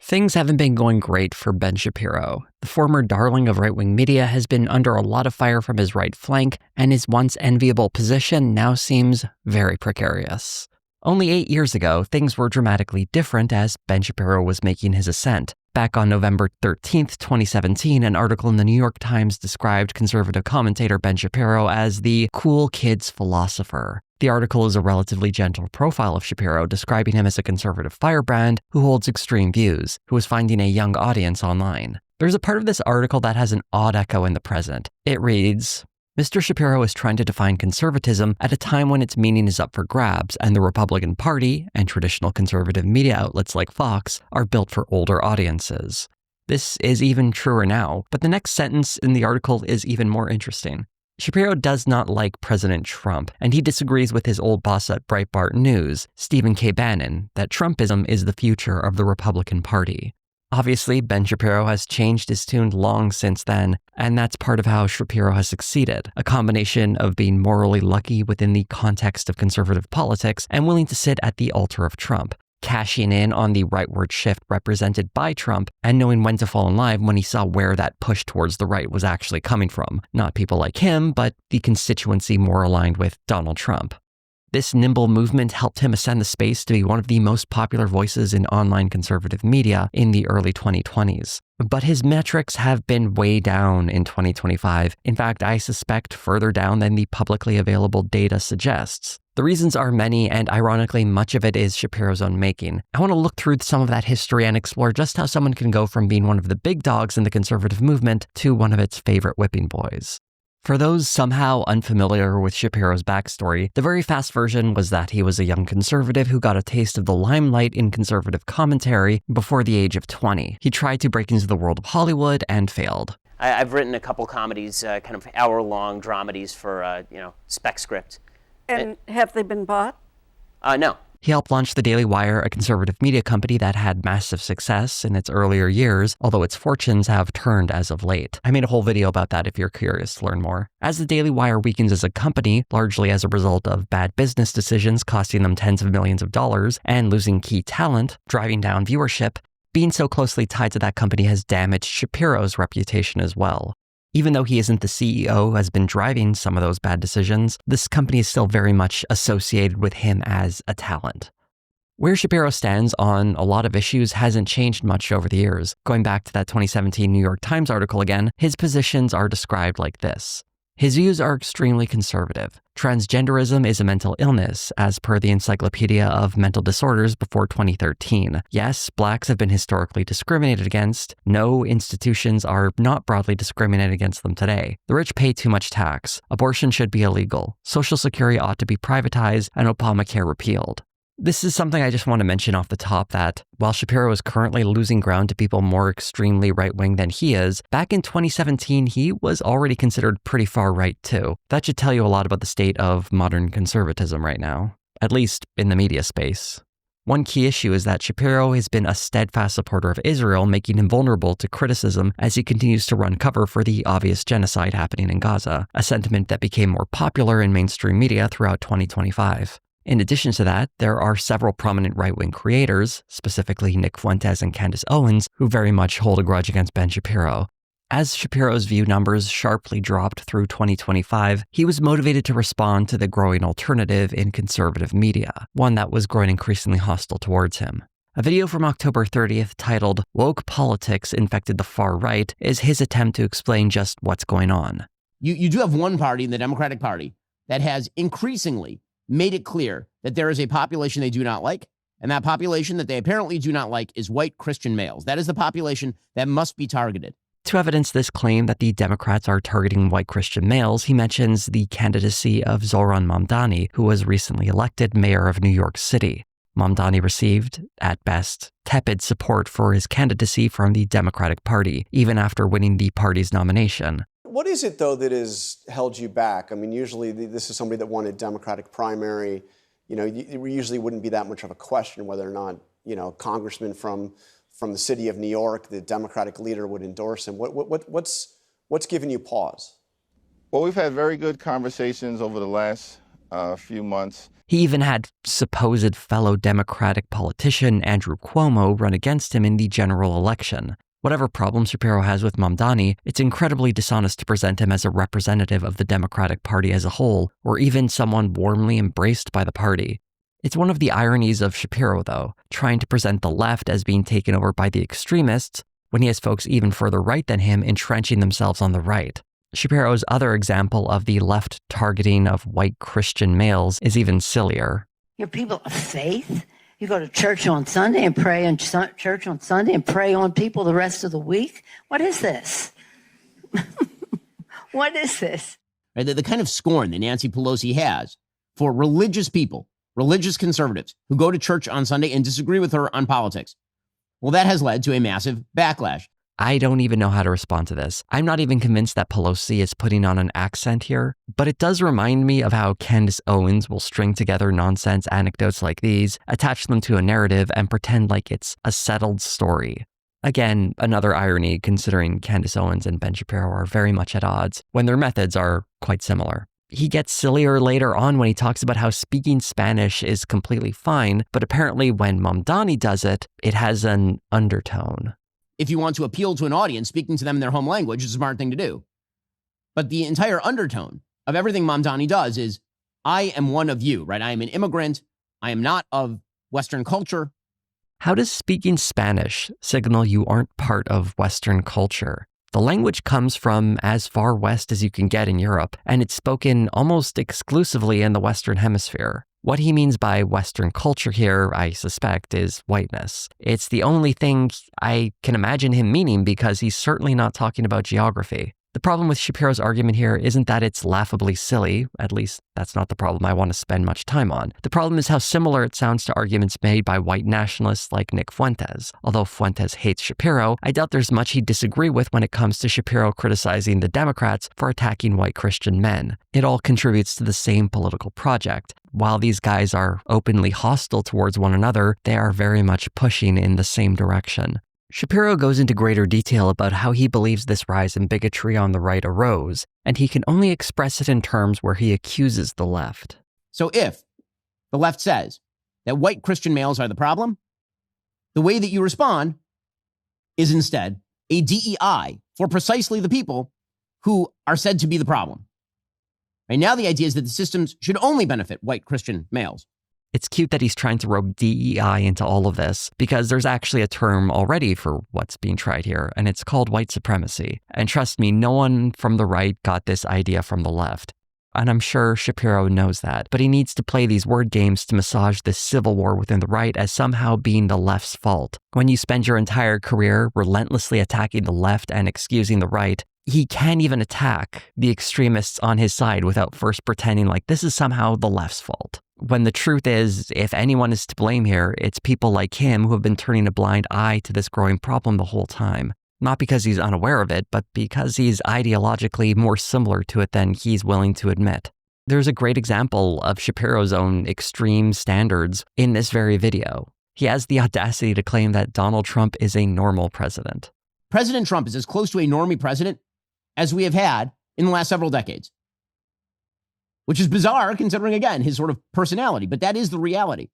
Things haven't been going great for Ben Shapiro. The former darling of right-wing media has been under a lot of fire from his right flank, and his once enviable position now seems very precarious. Only 8 years ago, things were dramatically different as Ben Shapiro was making his ascent. Back on November 13th, 2017, an article in the New York Times described conservative commentator Ben Shapiro as the cool kid's philosopher. The article is a relatively gentle profile of Shapiro, describing him as a conservative firebrand who holds extreme views, who is finding a young audience online. There's a part of this article that has an odd echo in the present. It reads, Mr. Shapiro is trying to define conservatism at a time when its meaning is up for grabs, and the Republican Party and traditional conservative media outlets like Fox are built for older audiences. This is even truer now, but the next sentence in the article is even more interesting. Shapiro does not like President Trump, and he disagrees with his old boss at Breitbart News, Stephen K. Bannon, that Trumpism is the future of the Republican Party. Obviously, Ben Shapiro has changed his tune long since then, and that's part of how Shapiro has succeeded, a combination of being morally lucky within the context of conservative politics and willing to sit at the altar of Trump, cashing in on the rightward shift represented by Trump and knowing when to fall in line when he saw where that push towards the right was actually coming from. Not people like him, but the constituency more aligned with Donald Trump. This nimble movement helped him ascend the space to be one of the most popular voices in online conservative media in the early 2020s. But his metrics have been way down in 2025. In fact, I suspect further down than the publicly available data suggests. The reasons are many, and ironically, much of it is Shapiro's own making. I want to look through some of that history and explore just how someone can go from being one of the big dogs in the conservative movement to one of its favorite whipping boys. For those somehow unfamiliar with Shapiro's backstory, the very fast version was that he was a young conservative who got a taste of the limelight in conservative commentary before the age of 20. He tried to break into the world of Hollywood and failed. I've written a couple comedies, kind of hour-long dramedies for, spec script. And have they been bought? No. He helped launch The Daily Wire, a conservative media company that had massive success in its earlier years, although its fortunes have turned as of late. I made a whole video about that if you're curious to learn more. As The Daily Wire weakens as a company, largely as a result of bad business decisions costing them tens of millions of dollars and losing key talent, driving down viewership, being so closely tied to that company has damaged Shapiro's reputation as well. Even though he isn't the CEO who has been driving some of those bad decisions, this company is still very much associated with him as a talent. Where Shapiro stands on a lot of issues hasn't changed much over the years. Going back to that 2017 New York Times article again, his positions are described like this. His views are extremely conservative. Transgenderism is a mental illness, as per the Encyclopedia of Mental Disorders before 2013. Yes, blacks have been historically discriminated against. No, institutions are not broadly discriminated against them today. The rich pay too much tax. Abortion should be illegal. Social Security ought to be privatized and Obamacare repealed. This is something I just want to mention off the top that, while Shapiro is currently losing ground to people more extremely right-wing than he is, back in 2017 he was already considered pretty far-right too. That should tell you a lot about the state of modern conservatism right now, at least in the media space. One key issue is that Shapiro has been a steadfast supporter of Israel, making him vulnerable to criticism as he continues to run cover for the obvious genocide happening in Gaza, a sentiment that became more popular in mainstream media throughout 2025. In addition to that, there are several prominent right-wing creators, specifically Nick Fuentes and Candace Owens, who very much hold a grudge against Ben Shapiro. As Shapiro's view numbers sharply dropped through 2025, he was motivated to respond to the growing alternative in conservative media, one that was growing increasingly hostile towards him. A video from October 30th titled "Woke Politics Infected the Far Right" is his attempt to explain just what's going on. You do have one party, the Democratic Party, that has increasingly made it clear that there is a population they do not like, and that population that they apparently do not like is white Christian males. That is the population that must be targeted. To evidence this claim that the Democrats are targeting white Christian males, he mentions the candidacy of Zohran Mamdani, who was recently elected mayor of New York City. Mamdani received, at best, tepid support for his candidacy from the Democratic Party, even after winning the party's nomination. What is it, though, that has held you back? I mean, usually this is somebody that won a Democratic primary. It usually wouldn't be that much of a question whether or not, a congressman from the city of New York, the Democratic leader, would endorse him. What's given you pause? Well, we've had very good conversations over the last few months. He even had supposed fellow Democratic politician Andrew Cuomo run against him in the general election. Whatever problem Shapiro has with Mamdani, it's incredibly dishonest to present him as a representative of the Democratic Party as a whole, or even someone warmly embraced by the party. It's one of the ironies of Shapiro, though, trying to present the left as being taken over by the extremists, when he has folks even further right than him entrenching themselves on the right. Shapiro's other example of the left targeting of white Christian males is even sillier. You're people of faith? You go to church on Sunday and pray in church on Sunday and pray on people the rest of the week? What is this? What is this? Right, the kind of scorn that Nancy Pelosi has for religious people, religious conservatives who go to church on Sunday and disagree with her on politics. Well, that has led to a massive backlash. I don't even know how to respond to this. I'm not even convinced that Pelosi is putting on an accent here, but it does remind me of how Candace Owens will string together nonsense anecdotes like these, attach them to a narrative, and pretend like it's a settled story. Again, another irony considering Candace Owens and Ben Shapiro are very much at odds when their methods are quite similar. He gets sillier later on when he talks about how speaking Spanish is completely fine, but apparently when Mamdani does it, it has an undertone. If you want to appeal to an audience, speaking to them in their home language is a smart thing to do. But the entire undertone of everything Mamdani does is, I am one of you, right? I am an immigrant. I am not of Western culture. How does speaking Spanish signal you aren't part of Western culture? The language comes from as far west as you can get in Europe, and it's spoken almost exclusively in the Western Hemisphere. What he means by Western culture here, I suspect, is whiteness. It's the only thing I can imagine him meaning because he's certainly not talking about geography. The problem with Shapiro's argument here isn't that it's laughably silly, at least that's not the problem I want to spend much time on. The problem is how similar it sounds to arguments made by white nationalists like Nick Fuentes. Although Fuentes hates Shapiro, I doubt there's much he'd disagree with when it comes to Shapiro criticizing the Democrats for attacking white Christian men. It all contributes to the same political project. While these guys are openly hostile towards one another, they are very much pushing in the same direction. Shapiro goes into greater detail about how he believes this rise in bigotry on the right arose, and he can only express it in terms where he accuses the left. So if the left says that white Christian males are the problem, the way that you respond is instead a DEI for precisely the people who are said to be the problem. Right now, the idea is that the systems should only benefit white Christian males. It's cute that he's trying to rope DEI into all of this, because there's actually a term already for what's being tried here, and it's called white supremacy. And trust me, no one from the right got this idea from the left. And I'm sure Shapiro knows that, but he needs to play these word games to massage this civil war within the right as somehow being the left's fault. When you spend your entire career relentlessly attacking the left and excusing the right, he can't even attack the extremists on his side without first pretending like this is somehow the left's fault. When the truth is, if anyone is to blame here, it's people like him who have been turning a blind eye to this growing problem the whole time. Not because he's unaware of it, but because he's ideologically more similar to it than he's willing to admit. There's a great example of Shapiro's own extreme standards in this very video. He has the audacity to claim that Donald Trump is a normal president. President Trump is as close to a normie president as we have had in the last several decades. Which is bizarre considering, again, his sort of personality, but that is the reality.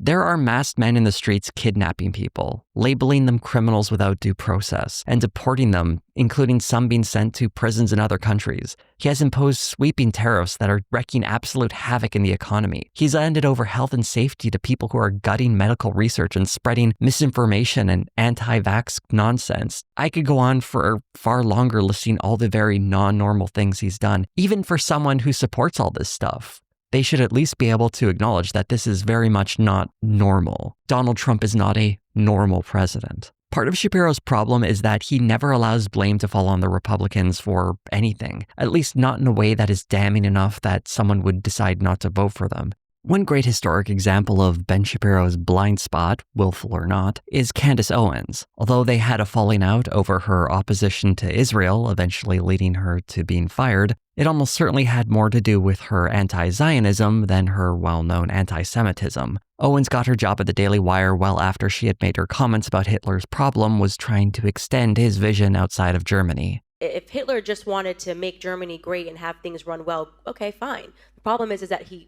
There are masked men in the streets kidnapping people, labeling them criminals without due process, and deporting them, including some being sent to prisons in other countries. He has imposed sweeping tariffs that are wreaking absolute havoc in the economy. He's handed over health and safety to people who are gutting medical research and spreading misinformation and anti-vax nonsense. I could go on for far longer listing all the very non-normal things he's done, even for someone who supports all this stuff. They should at least be able to acknowledge that this is very much not normal. Donald Trump is not a normal president. Part of Shapiro's problem is that he never allows blame to fall on the Republicans for anything, at least not in a way that is damning enough that someone would decide not to vote for them. One great historic example of Ben Shapiro's blind spot, willful or not, is Candace Owens. Although they had a falling out over her opposition to Israel, eventually leading her to being fired, it almost certainly had more to do with her anti-Zionism than her well-known anti-Semitism. Owens got her job at the Daily Wire well after she had made her comments about Hitler's problem was trying to extend his vision outside of Germany. If Hitler just wanted to make Germany great and have things run well, okay, fine. The problem is that he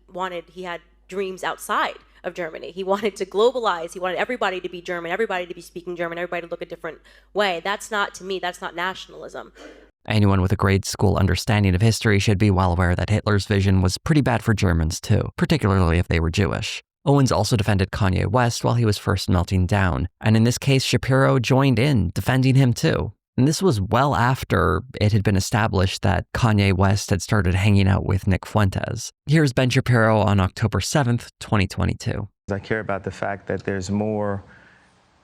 had dreams outside of Germany. He wanted to globalize. He wanted everybody to be German, everybody to be speaking German, everybody to look a different way. That's not, to me, that's not nationalism. Anyone with a grade school understanding of history should be well aware that Hitler's vision was pretty bad for Germans too, particularly if they were Jewish. Owens also defended Kanye West while he was first melting down, and in this case, Shapiro joined in, defending him too. And this was well after it had been established that Kanye West had started hanging out with Nick Fuentes. Here's Ben Shapiro on October 7th, 2022. I care about the fact that there's more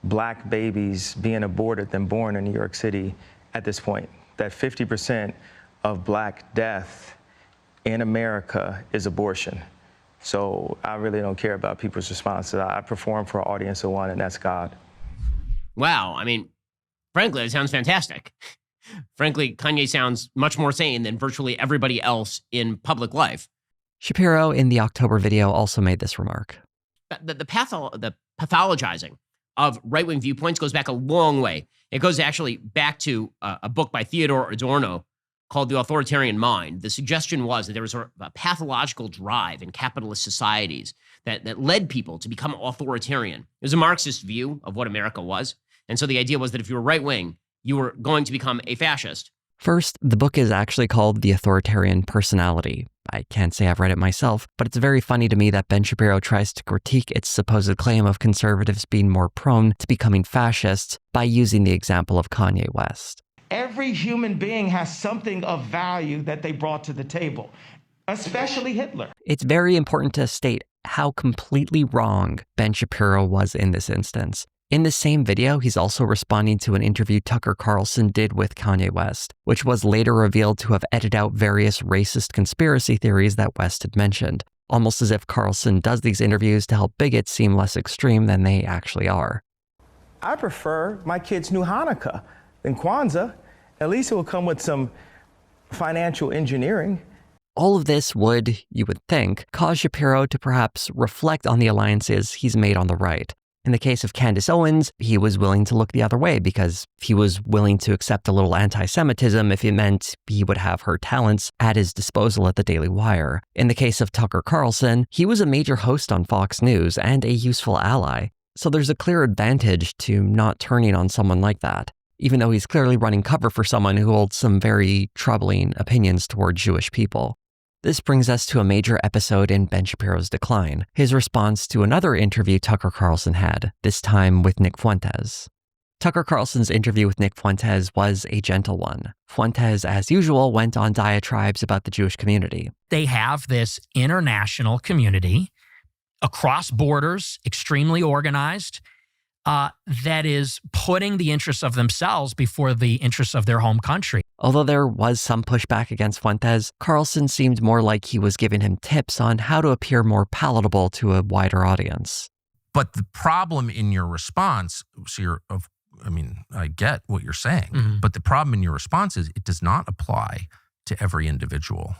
black babies being aborted than born in New York City at this point. That 50% of black death in America is abortion. So I really don't care about people's responses. I perform for an audience of one, and that's God. Wow, I mean, frankly, it sounds fantastic. Frankly, Kanye sounds much more sane than virtually everybody else in public life. Shapiro, in the October video, also made this remark. The pathologizing of right-wing viewpoints goes back a long way. It goes actually back to a book by Theodore Adorno called The Authoritarian Mind. The suggestion was that there was a pathological drive in capitalist societies that led people to become authoritarian. It was a Marxist view of what America was. And so the idea was that if you were right-wing, you were going to become a fascist. First, the book is actually called The Authoritarian Personality. I can't say I've read it myself, but it's very funny to me that Ben Shapiro tries to critique its supposed claim of conservatives being more prone to becoming fascists by using the example of Kanye West. Every human being has something of value that they brought to the table, especially Hitler. It's very important to state how completely wrong Ben Shapiro was in this instance. In the same video, he's also responding to an interview Tucker Carlson did with Kanye West, which was later revealed to have edited out various racist conspiracy theories that West had mentioned, almost as if Carlson does these interviews to help bigots seem less extreme than they actually are. I prefer my kids knew Hanukkah than Kwanzaa. At least it will come with some financial engineering. All of this would, you would think, cause Shapiro to perhaps reflect on the alliances he's made on the right. In the case of Candace Owens, he was willing to look the other way because he was willing to accept a little anti-Semitism if it meant he would have her talents at his disposal at the Daily Wire. In the case of Tucker Carlson, he was a major host on Fox News and a useful ally. So there's a clear advantage to not turning on someone like that, even though he's clearly running cover for someone who holds some very troubling opinions toward Jewish people. This brings us to a major episode in Ben Shapiro's decline, his response to another interview Tucker Carlson had, this time with Nick Fuentes. Tucker Carlson's interview with Nick Fuentes was a gentle one. Fuentes, as usual, went on diatribes about the Jewish community. They have this international community across borders, extremely organized, that is putting the interests of themselves before the interests of their home country. Although there was some pushback against Fuentes, Carlson seemed more like he was giving him tips on how to appear more palatable to a wider audience. But the problem in your response, I get what you're saying, but the problem in your response is it does not apply to every individual.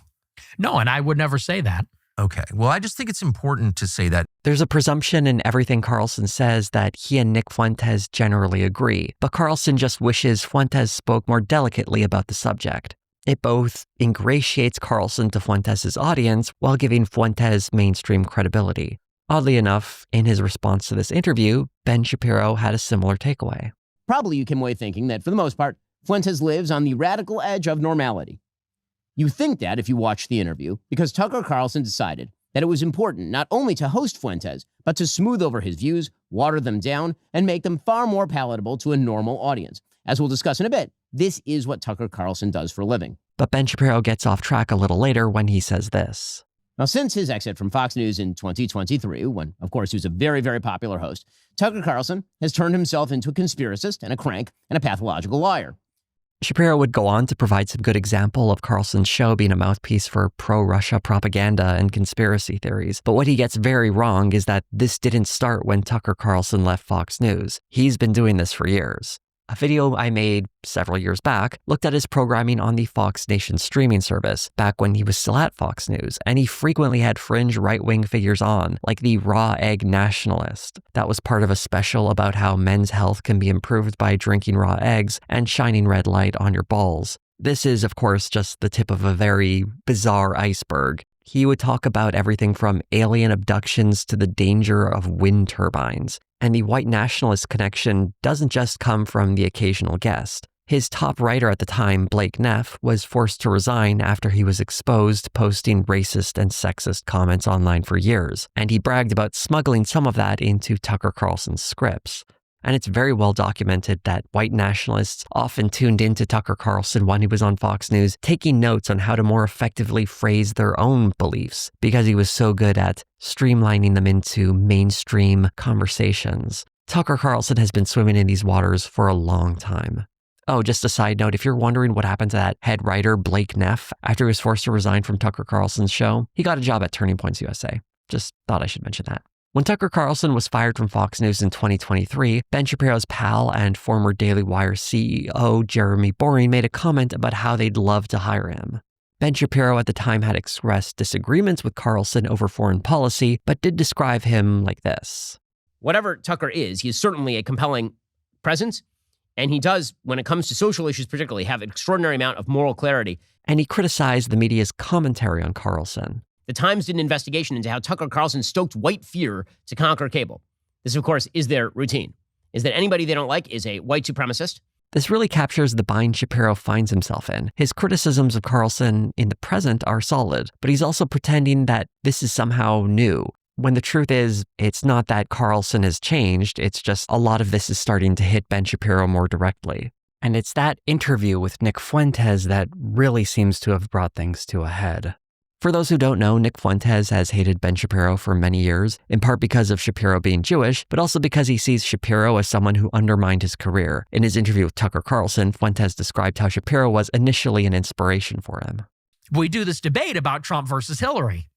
No, and I would never say that. Okay. Well, I just think it's important to say that. There's a presumption in everything Carlson says that he and Nick Fuentes generally agree, but Carlson just wishes Fuentes spoke more delicately about the subject. It both ingratiates Carlson to Fuentes' audience while giving Fuentes mainstream credibility. Oddly enough, in his response to this interview, Ben Shapiro had a similar takeaway. Probably you came away thinking that, for the most part, Fuentes lives on the radical edge of normality. You think that if you watch the interview, because Tucker Carlson decided that it was important not only to host Fuentes, but to smooth over his views, water them down, and make them far more palatable to a normal audience. As we'll discuss in a bit, this is what Tucker Carlson does for a living. But Ben Shapiro gets off track a little later when he says this. Now, since his exit from Fox News in 2023, when, of course, he was a very, very popular host, Tucker Carlson has turned himself into a conspiracist and a crank and a pathological liar. Shapiro would go on to provide some good example of Carlson's show being a mouthpiece for pro-Russia propaganda and conspiracy theories. But what he gets very wrong is that this didn't start when Tucker Carlson left Fox News. He's been doing this for years. A video I made several years back looked at his programming on the Fox Nation streaming service back when he was still at Fox News, and he frequently had fringe right-wing figures on, like the raw egg nationalist. That was part of a special about how men's health can be improved by drinking raw eggs and shining red light on your balls. This is, of course, just the tip of a very bizarre iceberg. He would talk about everything from alien abductions to the danger of wind turbines. And the white nationalist connection doesn't just come from the occasional guest. His top writer at the time, Blake Neff, was forced to resign after he was exposed posting racist and sexist comments online for years. And he bragged about smuggling some of that into Tucker Carlson's scripts. And it's very well documented that white nationalists often tuned into Tucker Carlson when he was on Fox News, taking notes on how to more effectively phrase their own beliefs, because he was so good at streamlining them into mainstream conversations. Tucker Carlson has been swimming in these waters for a long time. Oh, just a side note, if you're wondering what happened to that head writer, Blake Neff, after he was forced to resign from Tucker Carlson's show, he got a job at Turning Points USA. Just thought I should mention that. When Tucker Carlson was fired from Fox News in 2023, Ben Shapiro's pal and former Daily Wire CEO Jeremy Boring made a comment about how they'd love to hire him. Ben Shapiro at the time had expressed disagreements with Carlson over foreign policy, but did describe him like this. Whatever Tucker is, he is certainly a compelling presence, and he does, when it comes to social issues particularly, have an extraordinary amount of moral clarity. And he criticized the media's commentary on Carlson. The Times did an investigation into how Tucker Carlson stoked white fear to conquer cable. This, of course, is their routine, is that anybody they don't like is a white supremacist. This really captures the bind Shapiro finds himself in. His criticisms of Carlson in the present are solid, but he's also pretending that this is somehow new, when the truth is, it's not that Carlson has changed, it's just a lot of this is starting to hit Ben Shapiro more directly. And it's that interview with Nick Fuentes that really seems to have brought things to a head. For those who don't know, Nick Fuentes has hated Ben Shapiro for many years, in part because of Shapiro being Jewish, but also because he sees Shapiro as someone who undermined his career. In his interview with Tucker Carlson, Fuentes described how Shapiro was initially an inspiration for him. We do this debate about Trump versus Hillary.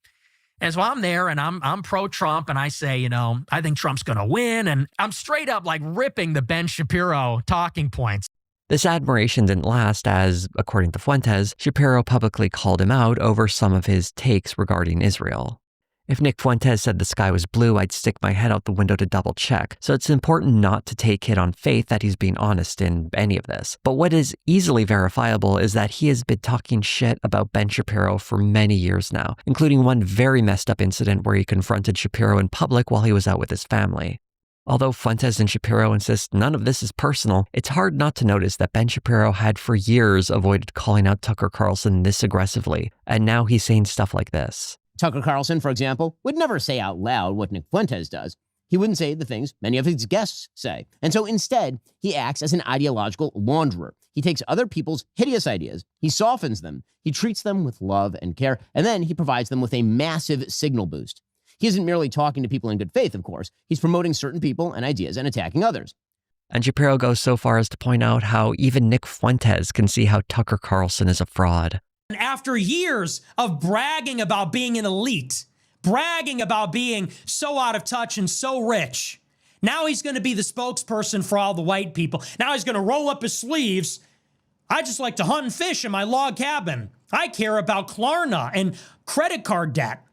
And so I'm there and I'm pro-Trump and I say, I think Trump's going to win. And I'm straight up like ripping the Ben Shapiro talking points. This admiration didn't last as, according to Fuentes, Shapiro publicly called him out over some of his takes regarding Israel. If Nick Fuentes said the sky was blue, I'd stick my head out the window to double check. So it's important not to take it on faith that he's being honest in any of this. But what is easily verifiable is that he has been talking shit about Ben Shapiro for many years now, including one very messed up incident where he confronted Shapiro in public while he was out with his family. Although Fuentes and Shapiro insist none of this is personal, it's hard not to notice that Ben Shapiro had for years avoided calling out Tucker Carlson this aggressively, and now he's saying stuff like this. Tucker Carlson, for example, would never say out loud what Nick Fuentes does. He wouldn't say the things many of his guests say. And so instead, he acts as an ideological launderer. He takes other people's hideous ideas, he softens them, he treats them with love and care, and then he provides them with a massive signal boost. He isn't merely talking to people in good faith, of course. He's promoting certain people and ideas and attacking others. And Shapiro goes so far as to point out how even Nick Fuentes can see how Tucker Carlson is a fraud. And after years of bragging about being an elite, bragging about being so out of touch and so rich, now he's going to be the spokesperson for all the white people. Now he's going to roll up his sleeves. I just like to hunt and fish in my log cabin. I care about Klarna and credit card debt.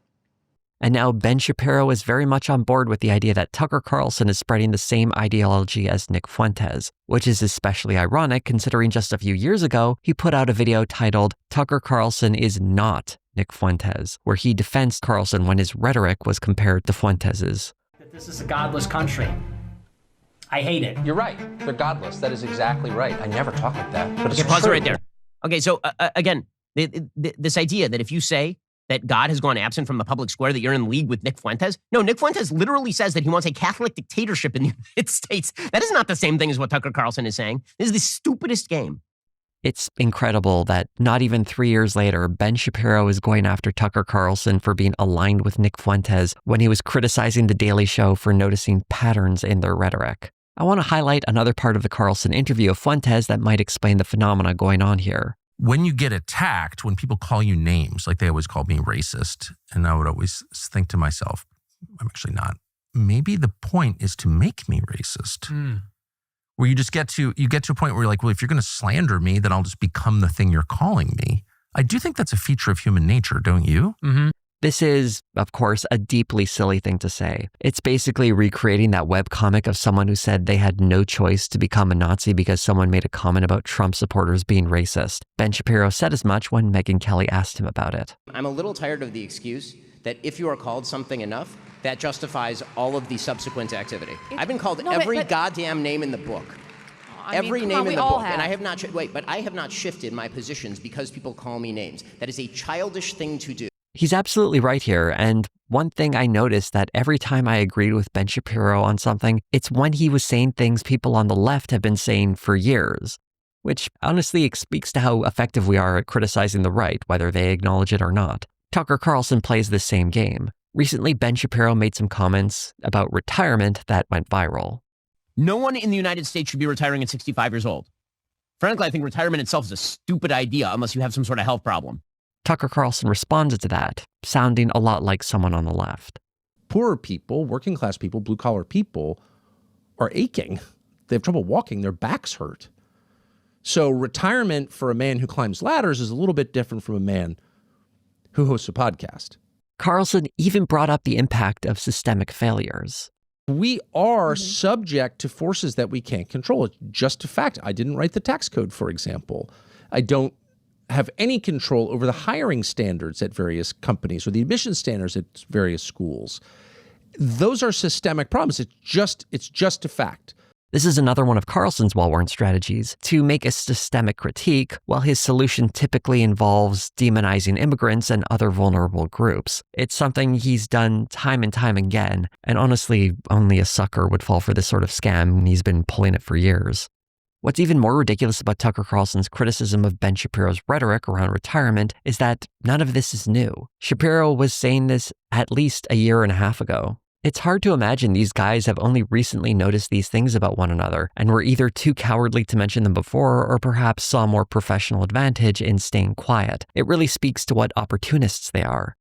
And now Ben Shapiro is very much on board with the idea that Tucker Carlson is spreading the same ideology as Nick Fuentes, which is especially ironic considering just a few years ago, he put out a video titled Tucker Carlson is not Nick Fuentes, where he defends Carlson when his rhetoric was compared to Fuentes's. This is a godless country. I hate it. You're right. They're godless. That is exactly right. I never talk like that. But it's pause true. it right there. Okay, so again, this idea that if you say that God has gone absent from the public square, that you're in league with Nick Fuentes. No, Nick Fuentes literally says that he wants a Catholic dictatorship in the United States. That is not the same thing as what Tucker Carlson is saying. This is the stupidest game. It's incredible that not even 3 years later, Ben Shapiro is going after Tucker Carlson for being aligned with Nick Fuentes when he was criticizing The Daily Show for noticing patterns in their rhetoric. I want to highlight another part of the Carlson interview of Fuentes that might explain the phenomena going on here. When you get attacked, when people call you names, like they always called me racist, and I would always think to myself, I'm actually not. Maybe the point is to make me racist. Where you get to a point where you're like, well, if you're going to slander me, then I'll just become the thing you're calling me. I do think that's a feature of human nature, don't you? Mm-hmm. This is, of course, a deeply silly thing to say. It's basically recreating that webcomic of someone who said they had no choice to become a Nazi because someone made a comment about Trump supporters being racist. Ben Shapiro said as much when Megyn Kelly asked him about it. I'm a little tired of the excuse that if you are called something enough, that justifies all of the subsequent activity. I've been called every goddamn name in the book. Every name in the book. And I have not, but I have not shifted my positions because people call me names. That is a childish thing to do. He's absolutely right here, and one thing I noticed that every time I agreed with Ben Shapiro on something, it's when he was saying things people on the left have been saying for years, which honestly speaks to how effective we are at criticizing the right, whether they acknowledge it or not. Tucker Carlson plays the same game. Recently, Ben Shapiro made some comments about retirement that went viral. No one in the United States should be retiring at 65 years old. Frankly, I think retirement itself is a stupid idea unless you have some sort of health problem. Tucker Carlson responded to that, sounding a lot like someone on the left. Poorer people, working class people, blue collar people are aching. They have trouble walking. Their backs hurt. So retirement for a man who climbs ladders is a little bit different from a man who hosts a podcast. Carlson even brought up the impact of systemic failures. We are subject to forces that we can't control. It's just a fact. I didn't write the tax code, for example. I don't have any control over the hiring standards at various companies or the admission standards at various schools. Those are systemic problems. It's just a fact. This is another one of Carlson's well-worn strategies, to make a systemic critique, while his solution typically involves demonizing immigrants and other vulnerable groups. It's something he's done time and time again, and honestly, only a sucker would fall for this sort of scam, and he's been pulling it for years. What's even more ridiculous about Tucker Carlson's criticism of Ben Shapiro's rhetoric around retirement is that none of this is new. Shapiro was saying this at least a year and a half ago. It's hard to imagine these guys have only recently noticed these things about one another and were either too cowardly to mention them before or perhaps saw more professional advantage in staying quiet. It really speaks to what opportunists they are.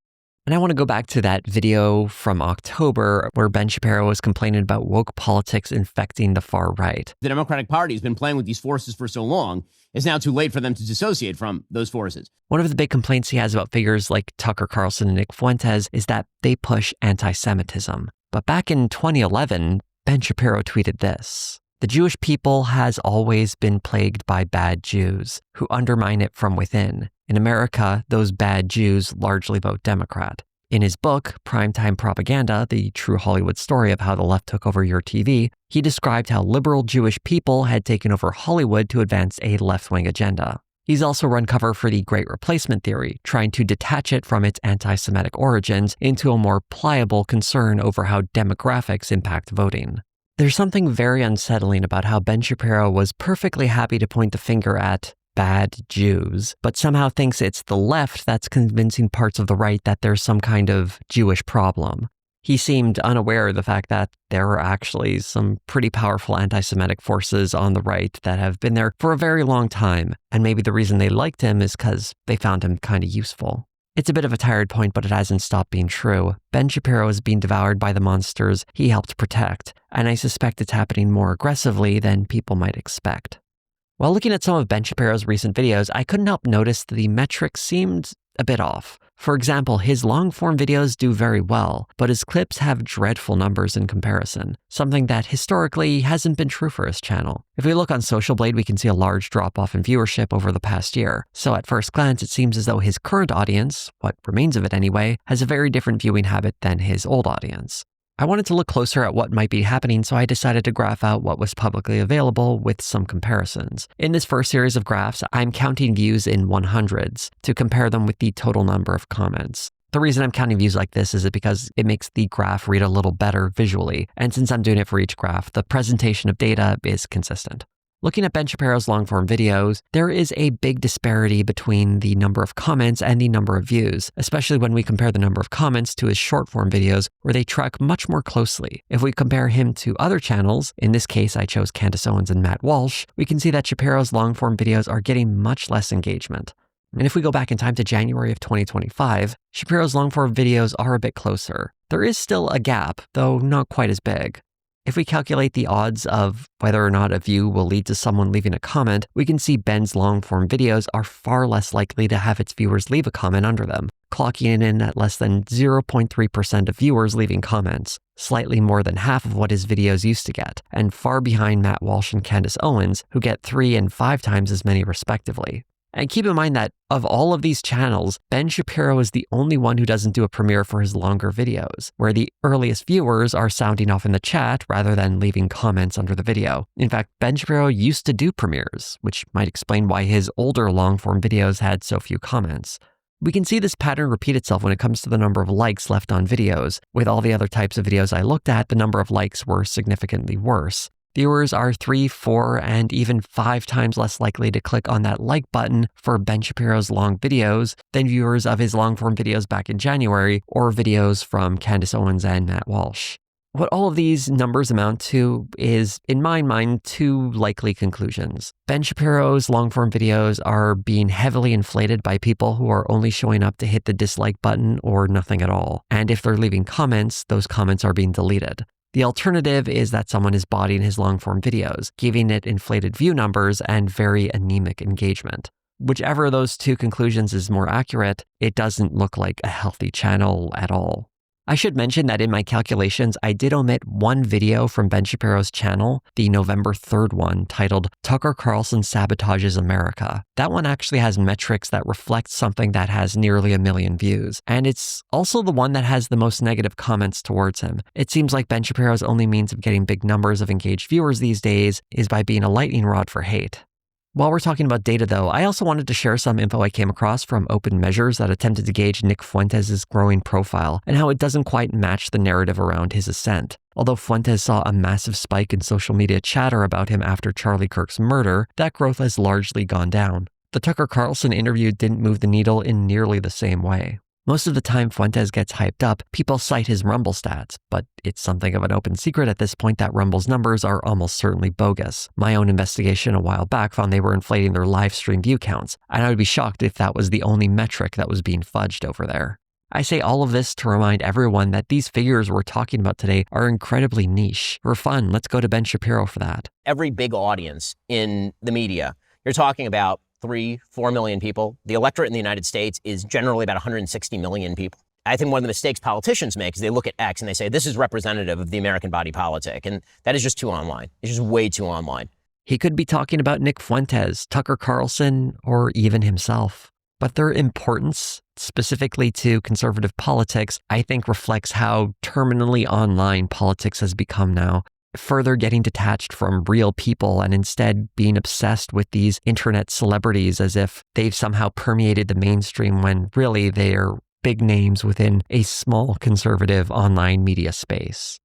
And I want to go back to that video from October where Ben Shapiro was complaining about woke politics infecting the far right. The Democratic Party has been playing with these forces for so long, it's now too late for them to dissociate from those forces. One of the big complaints he has about figures like Tucker Carlson and Nick Fuentes is that they push anti-Semitism. But back in 2011, Ben Shapiro tweeted this: "The Jewish people has always been plagued by bad Jews who undermine it from within. In America, those bad Jews largely vote Democrat." In his book, Primetime Propaganda, the true Hollywood story of how the left took over your TV, he described how liberal Jewish people had taken over Hollywood to advance a left-wing agenda. He's also run cover for the Great Replacement theory, trying to detach it from its anti-Semitic origins into a more pliable concern over how demographics impact voting. There's something very unsettling about how Ben Shapiro was perfectly happy to point the finger at bad Jews, but somehow thinks it's the left that's convincing parts of the right that there's some kind of Jewish problem. He seemed unaware of the fact that there are actually some pretty powerful anti-Semitic forces on the right that have been there for a very long time, and maybe the reason they liked him is because they found him kind of useful. It's a bit of a tired point, but it hasn't stopped being true. Ben Shapiro is being devoured by the monsters he helped protect, and I suspect it's happening more aggressively than people might expect. While looking at some of Ben Shapiro's recent videos, I couldn't help notice that the metrics seemed a bit off. For example, his long-form videos do very well, but his clips have dreadful numbers in comparison, something that historically hasn't been true for his channel. If we look on Social Blade, we can see a large drop-off in viewership over the past year. So at first glance, it seems as though his current audience, what remains of it anyway, has a very different viewing habit than his old audience. I wanted to look closer at what might be happening, so I decided to graph out what was publicly available with some comparisons. In this first series of graphs, I'm counting views in 100s to compare them with the total number of comments. The reason I'm counting views like this is because it makes the graph read a little better visually, and since I'm doing it for each graph, the presentation of data is consistent. Looking at Ben Shapiro's long-form videos, there is a big disparity between the number of comments and the number of views, especially when we compare the number of comments to his short-form videos, where they track much more closely. If we compare him to other channels, in this case I chose Candace Owens and Matt Walsh, we can see that Shapiro's long-form videos are getting much less engagement. And if we go back in time to January of 2025, Shapiro's long-form videos are a bit closer. There is still a gap, though not quite as big. If we calculate the odds of whether or not a view will lead to someone leaving a comment, we can see Ben's long-form videos are far less likely to have its viewers leave a comment under them, clocking in at less than 0.3% of viewers leaving comments, slightly more than half of what his videos used to get, and far behind Matt Walsh and Candace Owens, who get 3 and 5 times as many respectively. And keep in mind that of all of these channels, Ben Shapiro is the only one who doesn't do a premiere for his longer videos, where the earliest viewers are sounding off in the chat rather than leaving comments under the video. In fact, Ben Shapiro used to do premieres, which might explain why his older long-form videos had so few comments. We can see this pattern repeat itself when it comes to the number of likes left on videos. With all the other types of videos I looked at, the number of likes were significantly worse. Viewers are 3, 4, and even 5 times less likely to click on that like button for Ben Shapiro's long videos than viewers of his long-form videos back in January or videos from Candace Owens and Matt Walsh. What all of these numbers amount to is, in my mind, 2 likely conclusions. Ben Shapiro's long-form videos are being heavily inflated by people who are only showing up to hit the dislike button or nothing at all. And if they're leaving comments, those comments are being deleted. The alternative is that someone is botting his long-form videos, giving it inflated view numbers and very anemic engagement. Whichever of those 2 conclusions is more accurate, it doesn't look like a healthy channel at all. I should mention that in my calculations, I did omit one video from Ben Shapiro's channel, the November 3rd one, titled Tucker Carlson Sabotages America. That one actually has metrics that reflect something that has nearly 1 million views, and it's also the one that has the most negative comments towards him. It seems like Ben Shapiro's only means of getting big numbers of engaged viewers these days is by being a lightning rod for hate. While we're talking about data, though, I also wanted to share some info I came across from Open Measures that attempted to gauge Nick Fuentes' growing profile and how it doesn't quite match the narrative around his ascent. Although Fuentes saw a massive spike in social media chatter about him after Charlie Kirk's murder, that growth has largely gone down. The Tucker Carlson interview didn't move the needle in nearly the same way. Most of the time Fuentes gets hyped up, people cite his Rumble stats, but it's something of an open secret at this point that Rumble's numbers are almost certainly bogus. My own investigation a while back found they were inflating their live stream view counts, and I would be shocked if that was the only metric that was being fudged over there. I say all of this to remind everyone that these figures we're talking about today are incredibly niche. For fun, let's go to Ben Shapiro for that. Every big audience in the media, you're talking about 3, 4 million people. The electorate in the United States is generally about 160 million people. I think one of the mistakes politicians make is they look at X and they say, this is representative of the American body politic. And that is just too online. It's just way too online. He could be talking about Nick Fuentes, Tucker Carlson, or even himself. But their importance, specifically to conservative politics, I think reflects how terminally online politics has become now. Further getting detached from real people and instead being obsessed with these internet celebrities as if they've somehow permeated the mainstream when really they're big names within a small conservative online media space.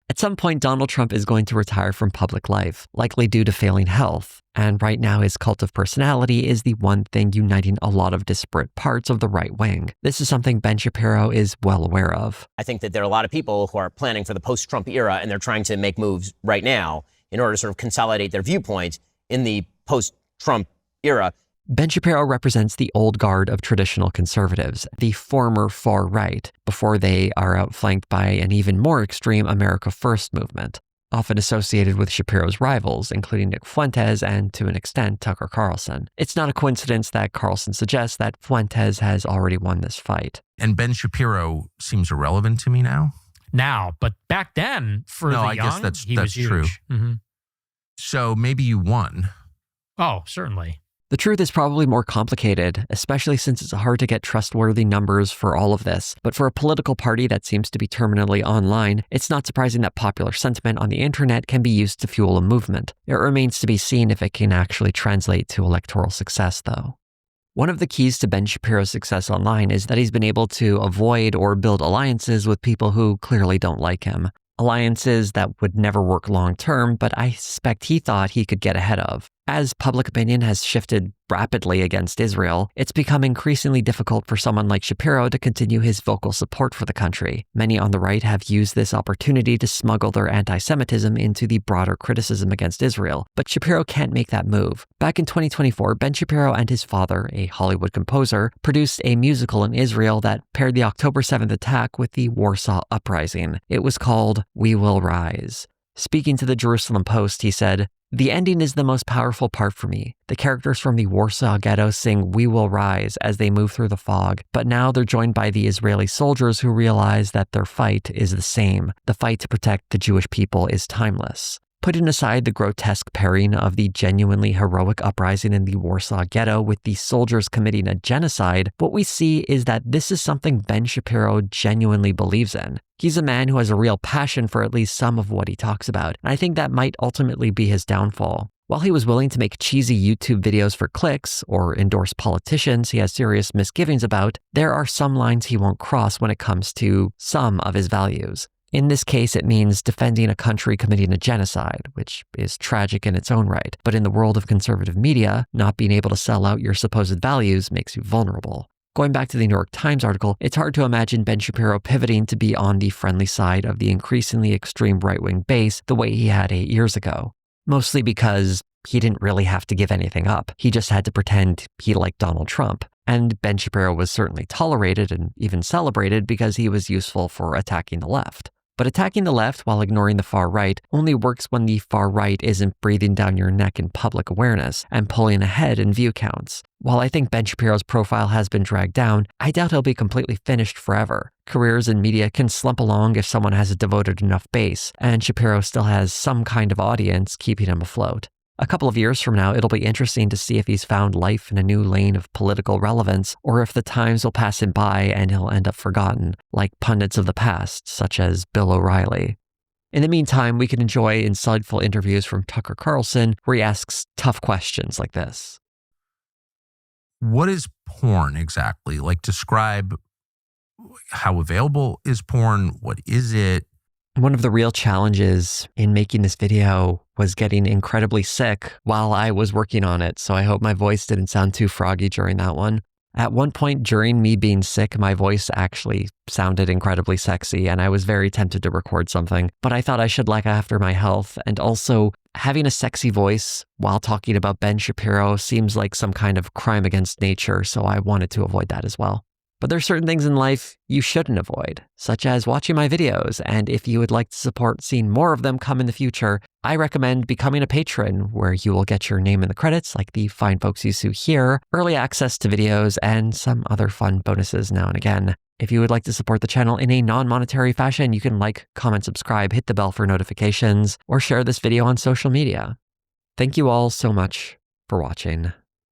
At some point, Donald Trump is going to retire from public life, likely due to failing health. And right now, his cult of personality is the one thing uniting a lot of disparate parts of the right wing. This is something Ben Shapiro is well aware of. I think that there are a lot of people who are planning for the post-Trump era, and they're trying to make moves right now in order to sort of consolidate their viewpoint in the post-Trump era. Ben Shapiro represents the old guard of traditional conservatives, the former far right, before they are outflanked by an even more extreme America First movement, often associated with Shapiro's rivals, including Nick Fuentes and, to an extent, Tucker Carlson. It's not a coincidence that Carlson suggests that Fuentes has already won this fight. And Ben Shapiro seems irrelevant to me now? But back then, for the young, guess that's was huge. true. Mm-hmm. So maybe you won. Oh, certainly. The truth is probably more complicated, especially since it's hard to get trustworthy numbers for all of this. But for a political party that seems to be terminally online, it's not surprising that popular sentiment on the internet can be used to fuel a movement. It remains to be seen if it can actually translate to electoral success, though. One of the keys to Ben Shapiro's success online is that he's been able to avoid or build alliances with people who clearly don't like him. Alliances that would never work long term, but I suspect he thought he could get ahead of. As public opinion has shifted rapidly against Israel, it's become increasingly difficult for someone like Shapiro to continue his vocal support for the country. Many on the right have used this opportunity to smuggle their anti-Semitism into the broader criticism against Israel, but Shapiro can't make that move. Back in 2024, Ben Shapiro and his father, a Hollywood composer, produced a musical in Israel that paired the October 7th attack with the Warsaw Uprising. It was called We Will Rise. Speaking to the Jerusalem Post, he said, "The ending is the most powerful part for me. The characters from the Warsaw Ghetto sing 'We Will Rise' as they move through the fog, but now they're joined by the Israeli soldiers who realize that their fight is the same. The fight to protect the Jewish people is timeless." Putting aside the grotesque pairing of the genuinely heroic uprising in the Warsaw Ghetto with the soldiers committing a genocide, what we see is that this is something Ben Shapiro genuinely believes in. He's a man who has a real passion for at least some of what he talks about, and I think that might ultimately be his downfall. While he was willing to make cheesy YouTube videos for clicks or endorse politicians he has serious misgivings about, there are some lines he won't cross when it comes to some of his values. In this case, it means defending a country committing a genocide, which is tragic in its own right. But in the world of conservative media, not being able to sell out your supposed values makes you vulnerable. Going back to the New York Times article, it's hard to imagine Ben Shapiro pivoting to be on the friendly side of the increasingly extreme right-wing base the way he had 8 years ago. Mostly because he didn't really have to give anything up. He just had to pretend he liked Donald Trump. And Ben Shapiro was certainly tolerated and even celebrated because he was useful for attacking the left. But attacking the left while ignoring the far right only works when the far right isn't breathing down your neck in public awareness and pulling ahead in view counts. While I think Ben Shapiro's profile has been dragged down, I doubt he'll be completely finished forever. Careers in media can slump along if someone has a devoted enough base, and Shapiro still has some kind of audience keeping him afloat. A couple of years from now, it'll be interesting to see if he's found life in a new lane of political relevance, or if the times will pass him by and he'll end up forgotten, like pundits of the past, such as Bill O'Reilly. In the meantime, we can enjoy insightful interviews from Tucker Carlson, where he asks tough questions like this. What is porn exactly? Like, describe how available is porn? What is it? One of the real challenges in making this video was getting incredibly sick while I was working on it, so I hope my voice didn't sound too froggy during that one. At one point during me being sick, my voice actually sounded incredibly sexy, and I was very tempted to record something, but I thought I should look after my health, and also having a sexy voice while talking about Ben Shapiro seems like some kind of crime against nature, so I wanted to avoid that as well. But there's certain things in life you shouldn't avoid, such as watching my videos, and if you would like to support seeing more of them come in the future, I recommend becoming a patron, where you will get your name in the credits like the fine folks you see here, early access to videos, and some other fun bonuses now and again. If you would like to support the channel in a non-monetary fashion, you can like, comment, subscribe, hit the bell for notifications, or share this video on social media. Thank you all so much for watching.